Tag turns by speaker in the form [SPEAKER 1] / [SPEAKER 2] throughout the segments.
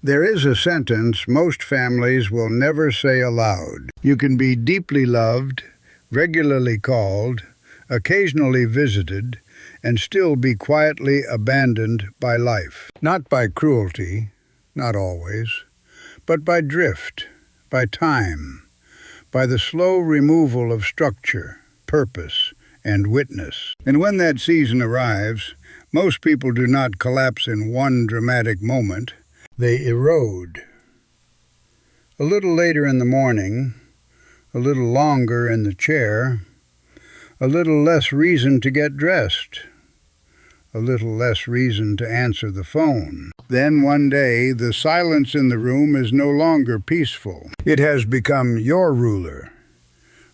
[SPEAKER 1] There is a sentence most families will never say aloud. You can be deeply loved, regularly called, occasionally visited, and still be quietly abandoned by life. Not by cruelty, not always, but by drift, by time, by the slow removal of structure, purpose, and witness. And when that season arrives, most people do not collapse in one dramatic moment. They erode. A little later in the morning, a little longer in the chair, a little less reason to get dressed, a little less reason to answer the phone. Then one day, the silence in the room is no longer peaceful. It has become your ruler.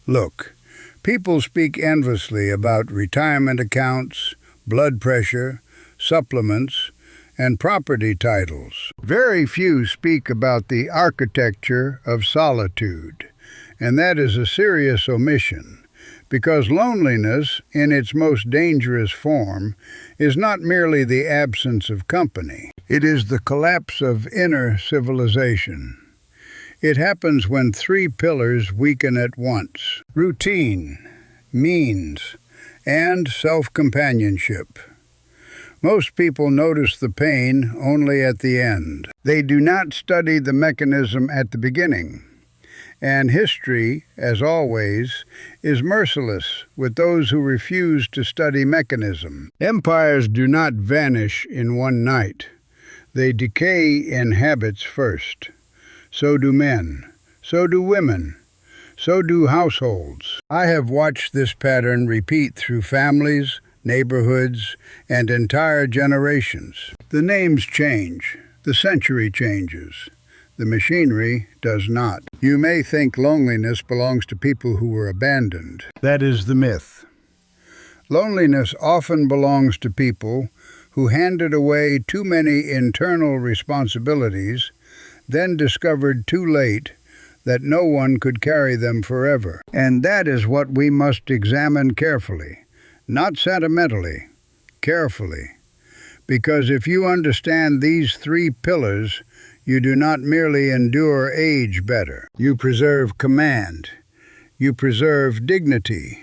[SPEAKER 1] Look, people speak endlessly about retirement accounts, blood pressure, supplements, and property titles. Very few speak about the architecture of solitude, and that is a serious omission. Because loneliness, in its most dangerous form, is not merely the absence of company. It is the collapse of inner civilization. It happens when three pillars weaken at once: routine, means, and self-companionship. Most people notice the pain only at the end. They do not study the mechanism at the beginning. And history, as always, is merciless with those who refuse to study mechanism. Empires do not vanish in one night. They decay in habits first. So do men. So do women. So do households. I have watched this pattern repeat through families, neighborhoods, and entire generations. The names change. The century changes. The machinery does not. You may think loneliness belongs to people who were abandoned. That is the myth. Loneliness often belongs to people who handed away too many internal responsibilities, then discovered too late that no one could carry them forever. And that is what we must examine carefully, not sentimentally, carefully. Because if you understand these three pillars, you do not merely endure age better. You preserve command. You preserve dignity.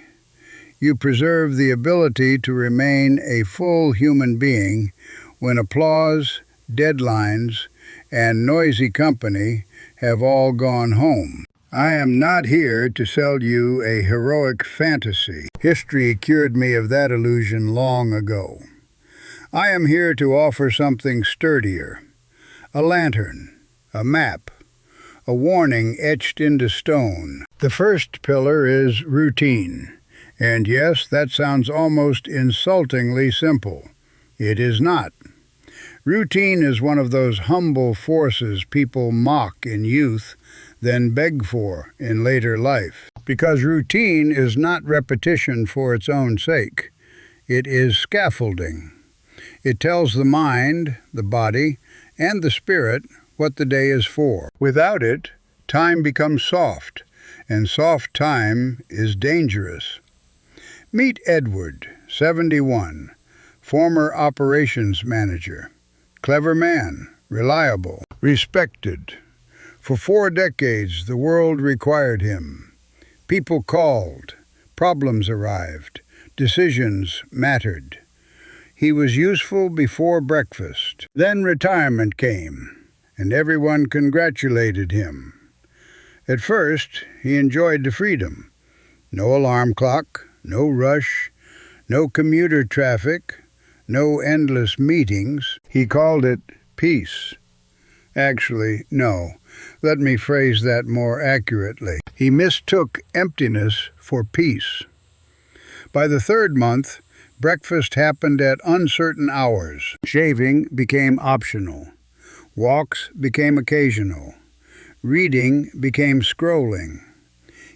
[SPEAKER 1] You preserve the ability to remain a full human being when applause, deadlines, and noisy company have all gone home. I am not here to sell you a heroic fantasy. History cured me of that illusion long ago. I am here to offer something sturdier. A lantern, a map, a warning etched into stone. The first pillar is routine. And yes, that sounds almost insultingly simple. It is not. Routine is one of those humble forces people mock in youth, then beg for in later life. Because routine is not repetition for its own sake. It is scaffolding. It tells the mind, the body, and the spirit what the day is for. Without it, time becomes soft, and soft time is dangerous. Meet Edward, 71, former operations manager. Clever man, reliable, respected. For 4 decades, the world required him. People called, problems arrived, decisions mattered. He was useful before breakfast. Then retirement came, and everyone congratulated him. At first, he enjoyed the freedom. No alarm clock, no rush, no commuter traffic, no endless meetings. He called it peace. Actually, no. Let me phrase that more accurately. He mistook emptiness for peace. By the 3rd month, breakfast happened at uncertain hours. Shaving became optional. Walks became occasional. Reading became scrolling.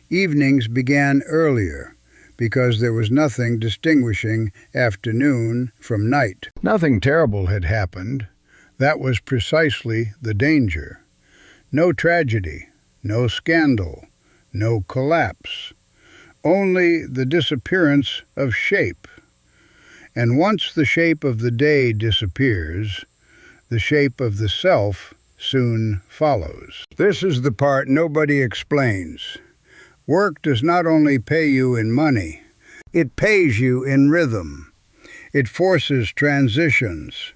[SPEAKER 1] Evenings began earlier because there was nothing distinguishing afternoon from night. Nothing terrible had happened. That was precisely the danger. No tragedy, no scandal, no collapse. Only the disappearance of shape. And once the shape of the day disappears, the shape of the self soon follows. This is the part nobody explains. Work does not only pay you in money, it pays you in rhythm. It forces transitions.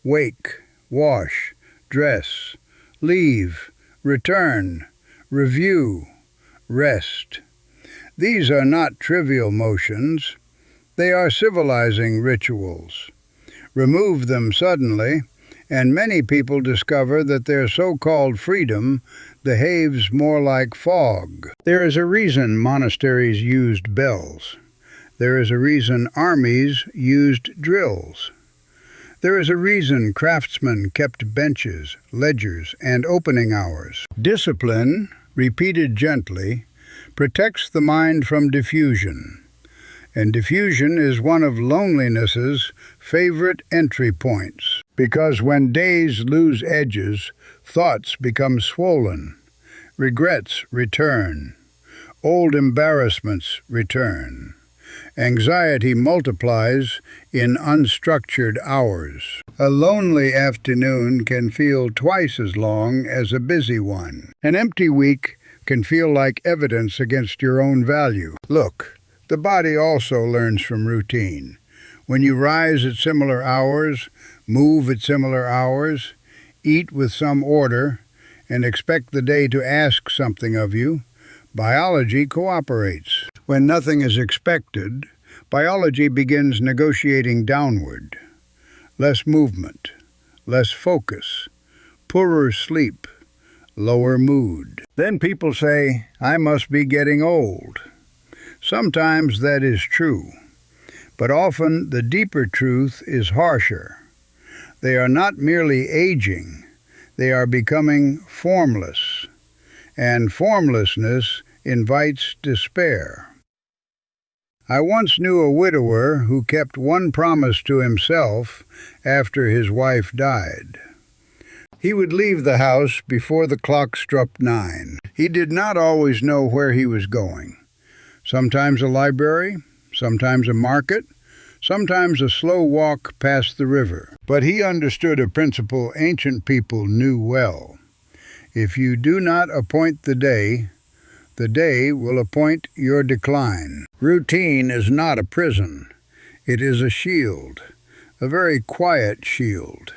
[SPEAKER 1] Wake, wash, dress, leave, return, review, rest. These are not trivial motions. They are civilizing rituals. Remove them suddenly, and many people discover that their so-called freedom behaves more like fog. There is a reason monasteries used bells. There is a reason armies used drills. There is a reason craftsmen kept benches, ledgers, and opening hours. Discipline, repeated gently, protects the mind from diffusion. And diffusion is one of loneliness's favorite entry points. Because when days lose edges, thoughts become swollen. Regrets return. Old embarrassments return. Anxiety multiplies in unstructured hours. A lonely afternoon can feel twice as long as a busy one. An empty week can feel like evidence against your own value. Look, the body also learns from routine. When you rise at similar hours, move at similar hours, eat with some order, and expect the day to ask something of you, biology cooperates. When nothing is expected, biology begins negotiating downward. Less movement, less focus, poorer sleep, lower mood. Then people say, I must be getting old. Sometimes that is true, but often the deeper truth is harsher. They are not merely aging, they are becoming formless, and formlessness invites despair. I once knew a widower who kept one promise to himself after his wife died. He would leave the house before the clock struck 9. He did not always know where he was going. Sometimes a library, sometimes a market, sometimes a slow walk past the river. But he understood a principle ancient people knew well. If you do not appoint the day will appoint your decline. Routine is not a prison. It is a shield, a very quiet shield.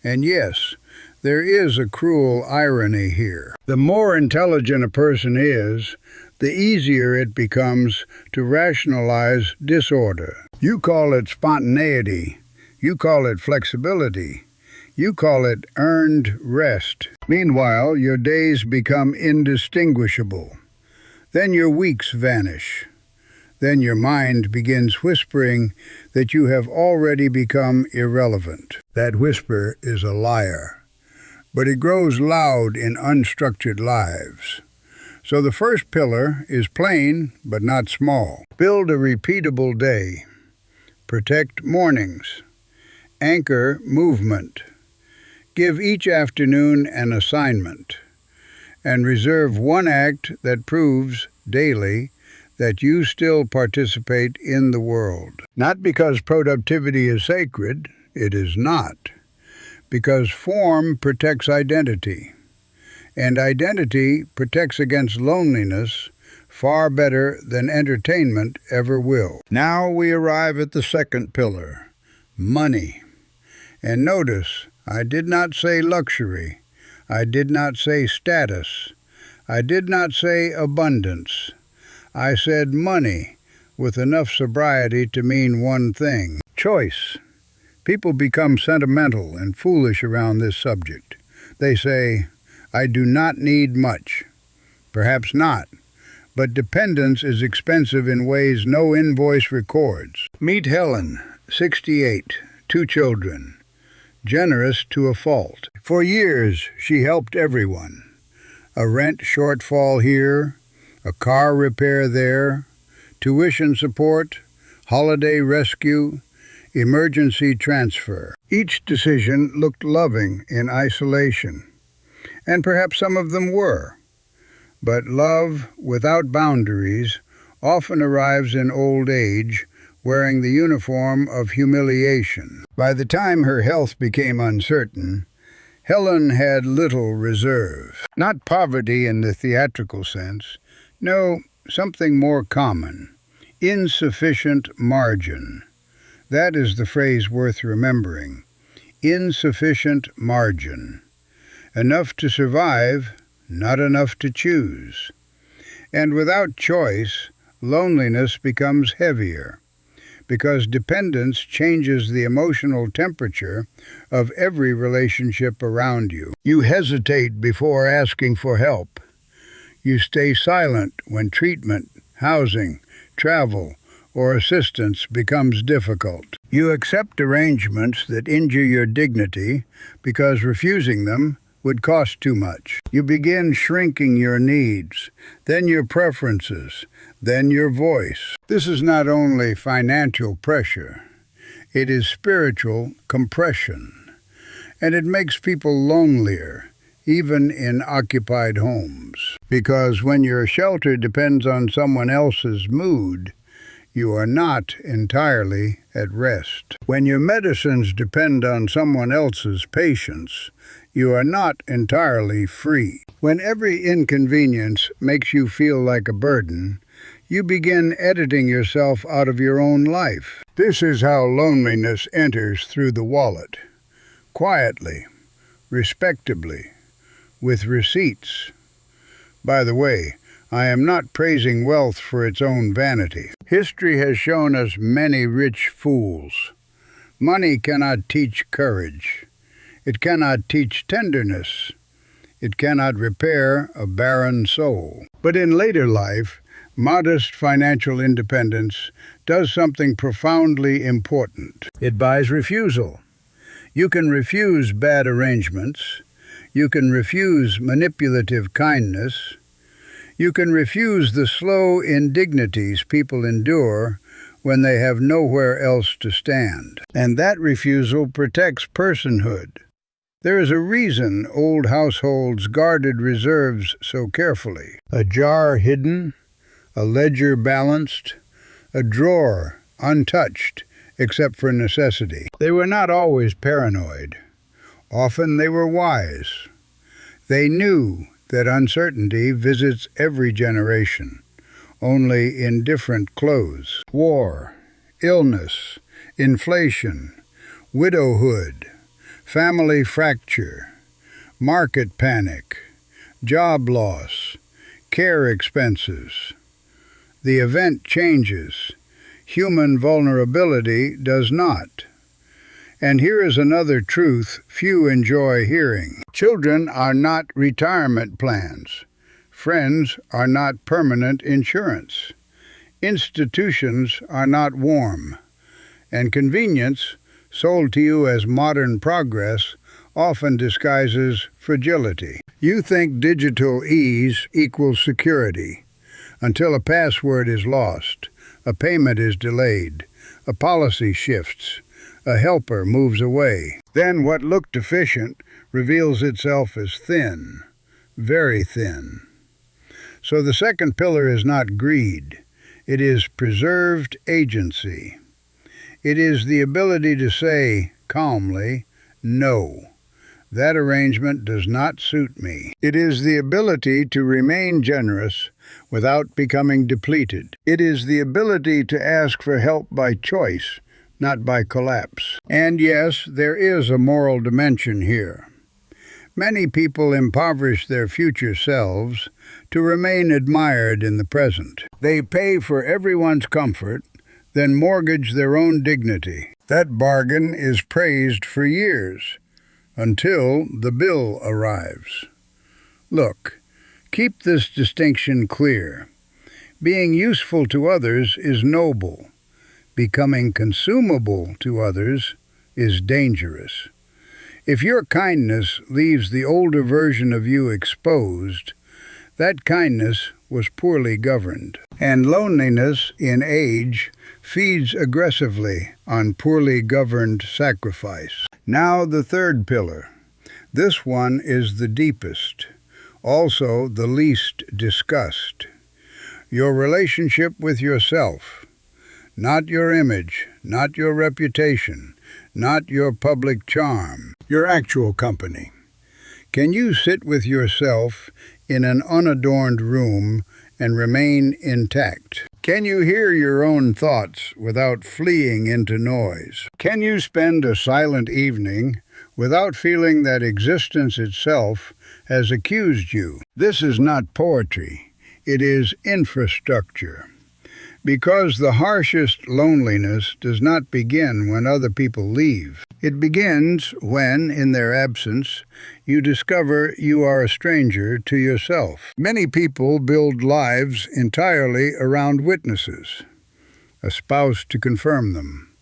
[SPEAKER 1] And yes, there is a cruel irony here. The more intelligent a person is, the easier it becomes to rationalize disorder. You call it spontaneity. You call it flexibility. You call it earned rest. Meanwhile, your days become indistinguishable. Then your weeks vanish. Then your mind begins whispering that you have already become irrelevant. That whisper is a liar, but it grows loud in unstructured lives. So the first pillar is plain but not small. Build a repeatable day. Protect mornings. Anchor movement. Give each afternoon an assignment. And reserve one act that proves daily that you still participate in the world. Not because productivity is sacred, it is not. Because form protects identity. And identity protects against loneliness far better than entertainment ever will. Now we arrive at the second pillar, money. And notice, I did not say luxury. I did not say status. I did not say abundance. I said money, with enough sobriety to mean one thing: choice. People become sentimental and foolish around this subject. They say, I do not need much. Perhaps not, but dependence is expensive in ways no invoice records. Meet Helen, 68, 2 children, generous to a fault. For years, she helped everyone. A rent shortfall here, a car repair there, tuition support, holiday rescue, emergency transfer. Each decision looked loving in isolation, and perhaps some of them were. But love without boundaries often arrives in old age, wearing the uniform of humiliation. By the time her health became uncertain, Helen had little reserve. Not poverty in the theatrical sense. No, something more common. Insufficient margin. That is the phrase worth remembering. Insufficient margin. Enough to survive, not enough to choose. And without choice, loneliness becomes heavier, because dependence changes the emotional temperature of every relationship around you. You hesitate before asking for help. You stay silent when treatment, housing, travel, or assistance becomes difficult. You accept arrangements that injure your dignity because refusing them would cost too much. You begin shrinking your needs, then your preferences, then your voice. This is not only financial pressure, it is spiritual compression, and it makes people lonelier, even in occupied homes. Because when your shelter depends on someone else's mood, you are not entirely at rest. When your medicines depend on someone else's patience, you are not entirely free. When every inconvenience makes you feel like a burden, you begin editing yourself out of your own life. This is how loneliness enters through the wallet. Quietly, respectably, with receipts. By the way, I am not praising wealth for its own vanity. History has shown us many rich fools. Money cannot teach courage. It cannot teach tenderness. It cannot repair a barren soul. But in later life, modest financial independence does something profoundly important. It buys refusal. You can refuse bad arrangements. You can refuse manipulative kindness. You can refuse the slow indignities people endure when they have nowhere else to stand. And that refusal protects personhood. There is a reason old households guarded reserves so carefully. A jar hidden, a ledger balanced, a drawer untouched except for necessity. They were not always paranoid. Often they were wise. They knew that uncertainty visits every generation, only in different clothes. War, illness, inflation, widowhood, family fracture, market panic, job loss, care expenses. The event changes. Human vulnerability does not. And here is another truth few enjoy hearing. Children are not retirement plans. Friends are not permanent insurance. Institutions are not warm. And convenience, sold to you as modern progress, often disguises fragility. You think digital ease equals security, until a password is lost, a payment is delayed, a policy shifts, a helper moves away. Then what looked efficient reveals itself as thin, very thin. So the second pillar is not greed. It is preserved agency. It is the ability to say calmly, no, that arrangement does not suit me. It is the ability to remain generous without becoming depleted. It is the ability to ask for help by choice, not by collapse. And yes, there is a moral dimension here. Many people impoverish their future selves to remain admired in the present. They pay for everyone's comfort, then mortgage their own dignity. That bargain is praised for years, until the bill arrives. Look, keep this distinction clear. Being useful to others is noble. Becoming consumable to others is dangerous. If your kindness leaves the older version of you exposed, that kindness was poorly governed. And loneliness in age feeds aggressively on poorly governed sacrifice. Now the third pillar. This one is the deepest, also the least discussed. Your relationship with yourself. Not your image, not your reputation, not your public charm. Your actual company, Can you sit with yourself in an unadorned room and remain intact? Can you hear your own thoughts without fleeing into noise? Can you spend a silent evening without feeling that existence itself has accused you? This is not poetry, it is infrastructure. Because the harshest loneliness does not begin when other people leave. It begins when, in their absence, you discover you are a stranger to yourself. Many people build lives entirely around witnesses, a spouse to confirm them,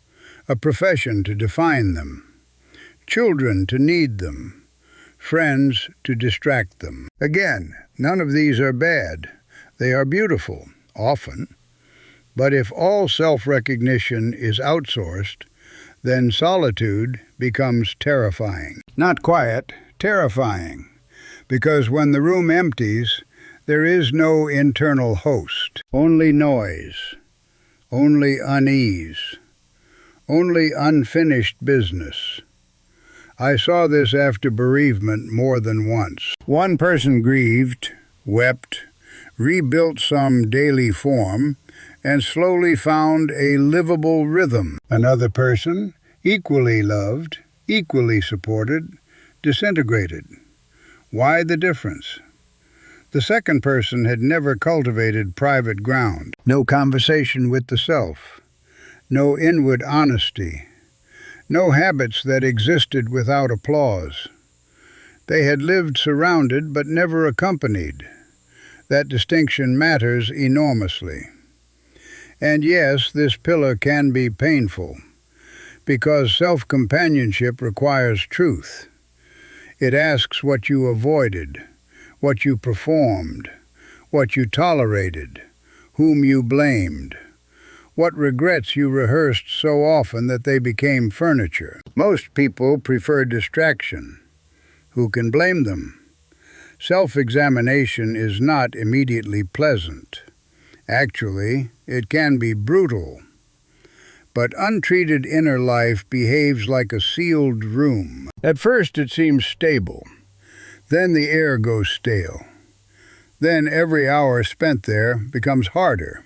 [SPEAKER 1] a profession to define them, children to need them, friends to distract them. Again, none of these are bad. They are beautiful, often. But if all self-recognition is outsourced, then solitude becomes terrifying. Not quiet, terrifying. Because when the room empties, there is no internal host. Only noise, only unease, only unfinished business. I saw this after bereavement more than once. One person grieved, wept, rebuilt some daily form, and slowly found a livable rhythm. Another person, equally loved, equally supported, disintegrated. Why the difference? The second person had never cultivated private ground, no conversation with the self, no inward honesty, no habits that existed without applause. They had lived surrounded but never accompanied. That distinction matters enormously. And yes, this pillar can be painful, because self-companionship requires truth. It asks what you avoided, what you performed, what you tolerated, whom you blamed, what regrets you rehearsed so often that they became furniture. Most people prefer distraction. Who can blame them? Self-examination is not immediately pleasant. Actually, it can be brutal. But untreated inner life behaves like a sealed room. At first it seems stable. Then the air goes stale. Then every hour spent there becomes harder.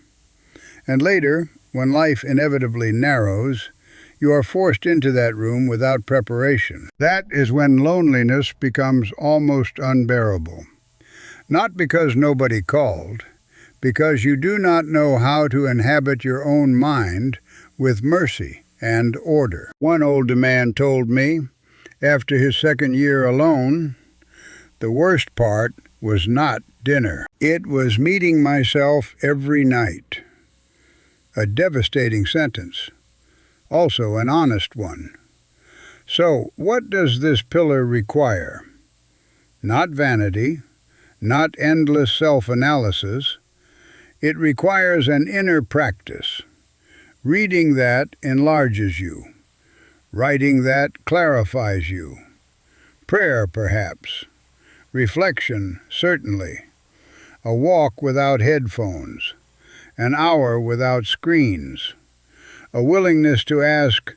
[SPEAKER 1] And later, when life inevitably narrows, you are forced into that room without preparation. That is when loneliness becomes almost unbearable. Not because nobody called, because you do not know how to inhabit your own mind with mercy and order. One older man told me, after his second year alone, the worst part was not dinner. It was meeting myself every night. A devastating sentence, also an honest one. So, what does this pillar require? Not vanity, not endless self-analysis. It requires an inner practice. Reading that enlarges you. Writing that clarifies you. Prayer, perhaps. Reflection, certainly. A walk without headphones. An hour without screens. A willingness to ask,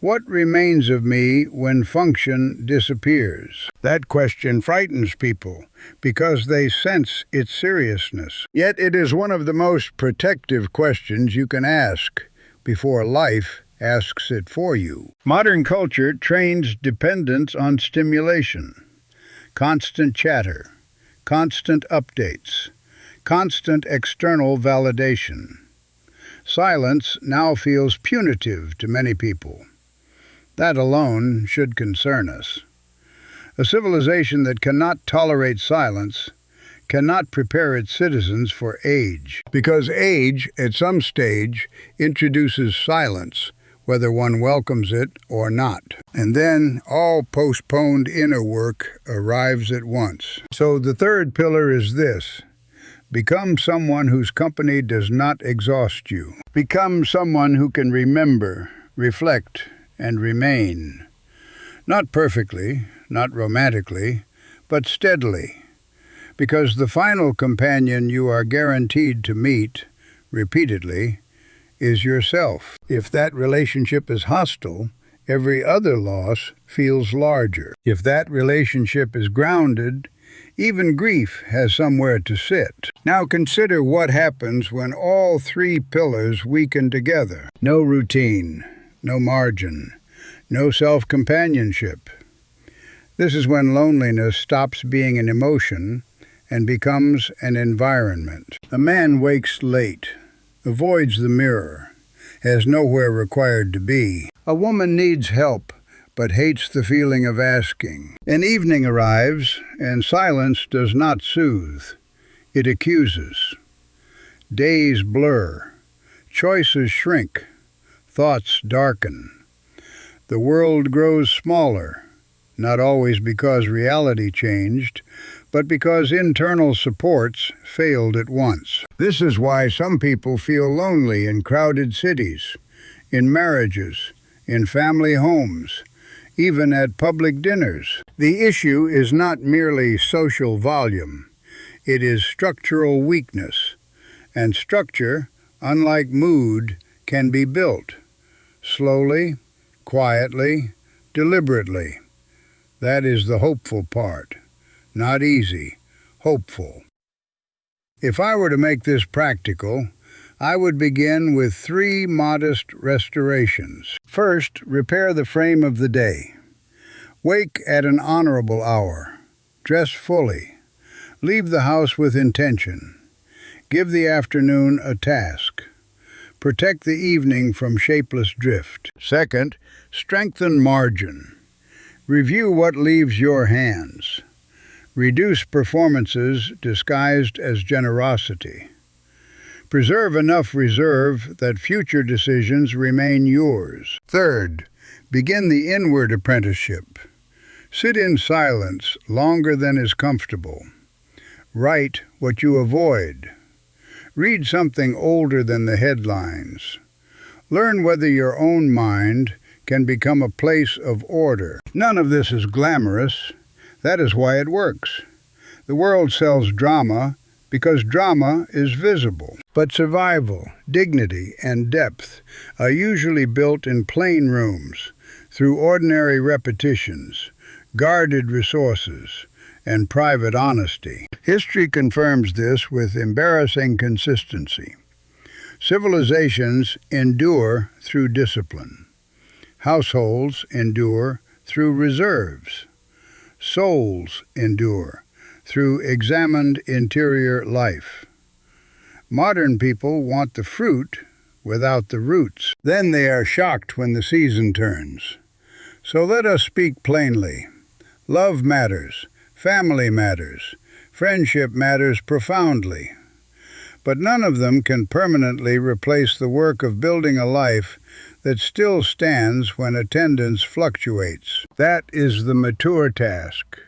[SPEAKER 1] what remains of me when function disappears? That question frightens people because they sense its seriousness. Yet it is one of the most protective questions you can ask before life asks it for you. Modern culture trains dependence on stimulation, constant chatter, constant updates, constant external validation. Silence now feels punitive to many people. That alone should concern us. A civilization that cannot tolerate silence cannot prepare its citizens for age, because age, at some stage, introduces silence, whether one welcomes it or not. And then all postponed inner work arrives at once. So the third pillar is this. Become someone whose company does not exhaust you. Become someone who can remember, reflect, and remain. Not perfectly, not romantically, but steadily. Because the final companion you are guaranteed to meet, repeatedly, is yourself. If that relationship is hostile, Every other loss feels larger. If that relationship is grounded, even grief has somewhere to sit. Now consider what happens when all three pillars weaken together. No routine, no margin, no self-companionship. This is when loneliness stops being an emotion and becomes an environment. A man wakes late, avoids the mirror, has nowhere required to be. A woman needs help, but hates the feeling of asking. An evening arrives, and silence does not soothe. It accuses. Days blur. Choices shrink. Thoughts darken. The world grows smaller, not always because reality changed, but because internal supports failed at once. This is why some people feel lonely in crowded cities, in marriages, in family homes, even at public dinners. The issue is not merely social volume. It is structural weakness. And structure, unlike mood, can be built. Slowly, quietly, deliberately. That is the hopeful part. Not easy, hopeful. If I were to make this practical, I would begin with 3 modest restorations. First, repair the frame of the day. Wake at an honorable hour. Dress fully. Leave the house with intention. Give the afternoon a task. Protect the evening from shapeless drift. Second, strengthen margin. Review what leaves your hands. Reduce performances disguised as generosity. Preserve enough reserve that future decisions remain yours. Third, begin the inward apprenticeship. Sit in silence longer than is comfortable. Write what you avoid. Read something older than the headlines. Learn whether your own mind can become a place of order. None of this is glamorous. That is why it works. The world sells drama because drama is visible. But survival, dignity, and depth are usually built in plain rooms, through ordinary repetitions, guarded resources, and private honesty. History confirms this with embarrassing consistency. Civilizations endure through discipline. Households endure through reserves. Souls endure through examined interior life. Modern people want the fruit without the roots. Then they are shocked when the season turns. So let us speak plainly. Love matters. Family matters. Friendship matters profoundly. But none of them can permanently replace the work of building a life that still stands when attendance fluctuates. That is the mature task.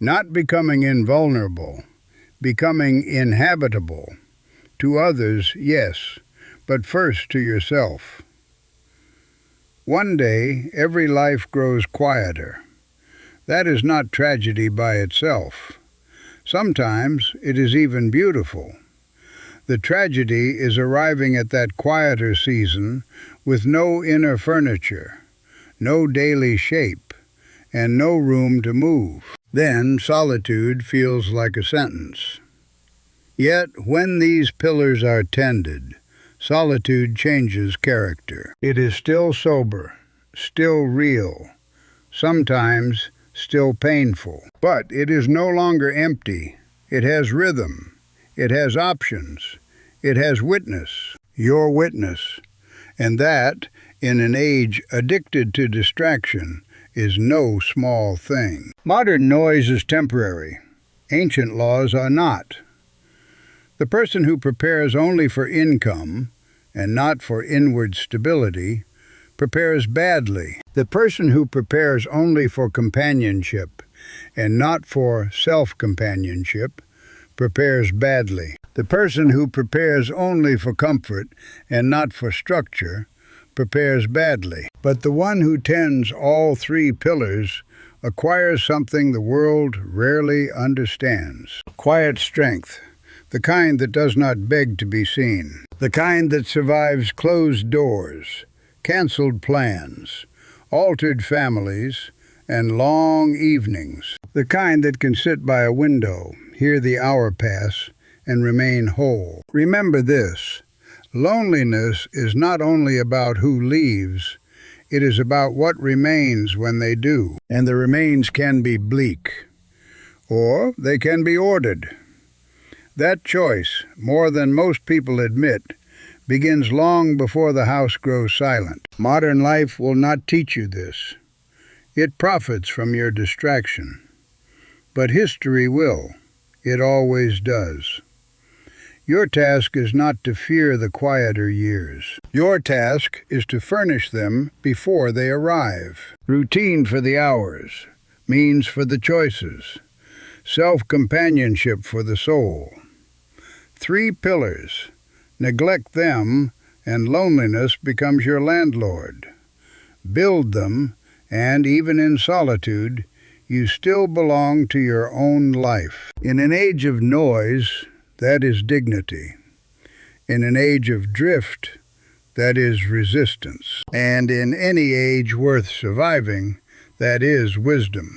[SPEAKER 1] Not becoming invulnerable, becoming inhabitable. To others, yes, but first to yourself. One day, every life grows quieter. That is not tragedy by itself. Sometimes it is even beautiful. The tragedy is arriving at that quieter season with no inner furniture, no daily shape, and no room to move. Then solitude feels like a sentence. Yet when these pillars are tended, solitude changes character. It is still sober, still real, sometimes still painful. But it is no longer empty. It has rhythm. It has options. It has witness, your witness. And that, in an age addicted to distraction, is no small thing. Modern noise is temporary. Ancient laws are not. The person who prepares only for income, and not for inward stability, prepares badly. The person who prepares only for companionship, and not for self-companionship, prepares badly. The person who prepares only for comfort and not for structure prepares badly. But the one who tends all 3 pillars acquires something the world rarely understands. Quiet strength, the kind that does not beg to be seen, the kind that survives closed doors, canceled plans, altered families, and long evenings. The kind that can sit by a window, hear the hour pass, and remain whole. Remember this: loneliness is not only about who leaves, it is about what remains when they do. And the remains can be bleak, or they can be ordered. That choice, more than most people admit, begins long before the house grows silent. Modern life will not teach you this. It profits from your distraction. But history will. It always does. Your task is not to fear the quieter years. Your task is to furnish them before they arrive. Routine for the hours, means for the choices, self-companionship for the soul. 3 pillars. Neglect them, and loneliness becomes your landlord. Build them, and even in solitude, you still belong to your own life. In an age of noise, that is dignity. In an age of drift, that is resistance. And in any age worth surviving, that is wisdom.